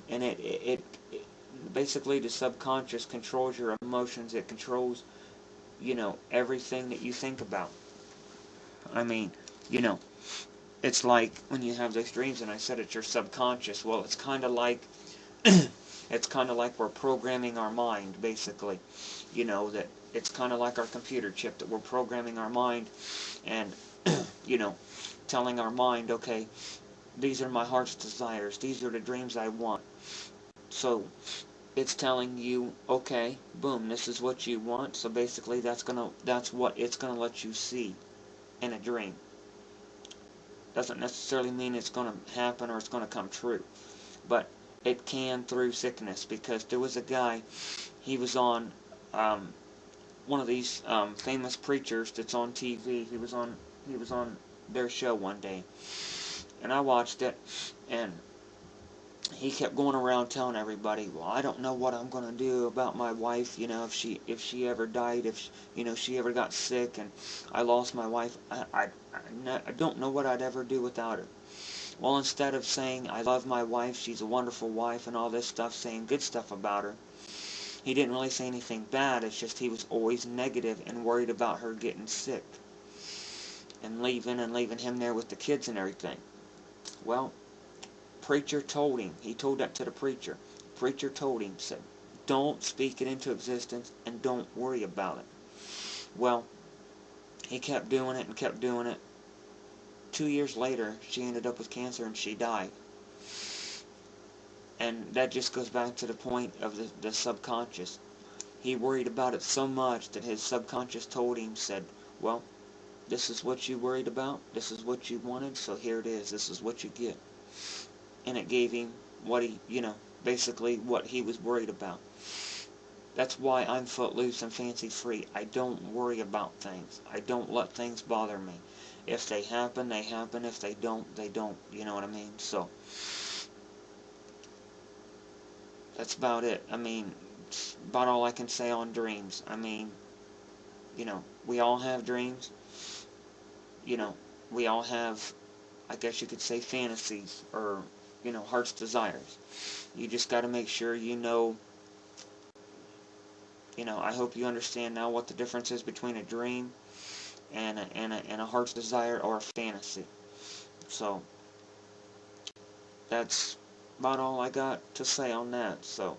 it basically, the subconscious controls your emotions. It controls, you know, everything that you think about. I mean, you know, it's like when you have those dreams, and I said it's your subconscious. Well, it's kind of like it's kind of like we're programming our mind, basically. You know, that it's kind of like our computer chip, that we're programming our mind, and you know, telling our mind, okay, these are my heart's desires, these are the dreams I want. So it's telling you, okay, boom, this is what you want. So basically, that's what it's gonna let you see in a dream. Doesn't necessarily mean it's gonna happen or it's gonna come true, but it can through sickness. Because there was a guy, he was on one of these famous preachers that's on TV. He was on their show one day, and I watched it, and he kept going around telling everybody, well, I don't know what I'm going to do about my wife, you know, if she ever died, if you know, she ever got sick and I lost my wife, I don't know what I'd ever do without her. Well, instead of saying I love my wife, she's a wonderful wife and all this stuff, saying good stuff about her, he didn't really say anything bad. It's just he was always negative and worried about her getting sick and leaving him there with the kids and everything. Well, preacher told him, he told that to the preacher. Preacher told him, said, don't speak it into existence and don't worry about it. Well, he kept doing it and kept doing it. 2 years later, she ended up with cancer and she died. And that just goes back to the point of the subconscious. He worried about it so much that his subconscious told him, said, well, this is what you worried about, this is what you wanted, so here it is, this is what you get. And it gave him what he, you know, basically what he was worried about. That's why I'm footloose and fancy free. I don't worry about things. I don't let things bother me. If they happen, they happen. If they don't, they don't. You know what I mean? So, that's about it. I mean, it's about all I can say on dreams. I mean, you know, we all have dreams. You know, we all have, I guess you could say, fantasies, or, you know, heart's desires. You just got to make sure you know, I hope you understand now what the difference is between a dream and a heart's desire or a fantasy. So, that's about all I got to say on that. So,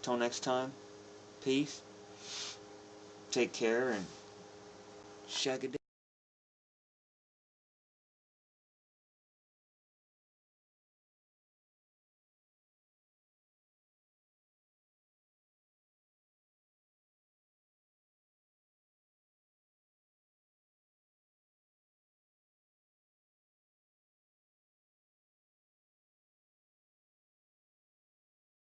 till next time, peace, take care, and shag a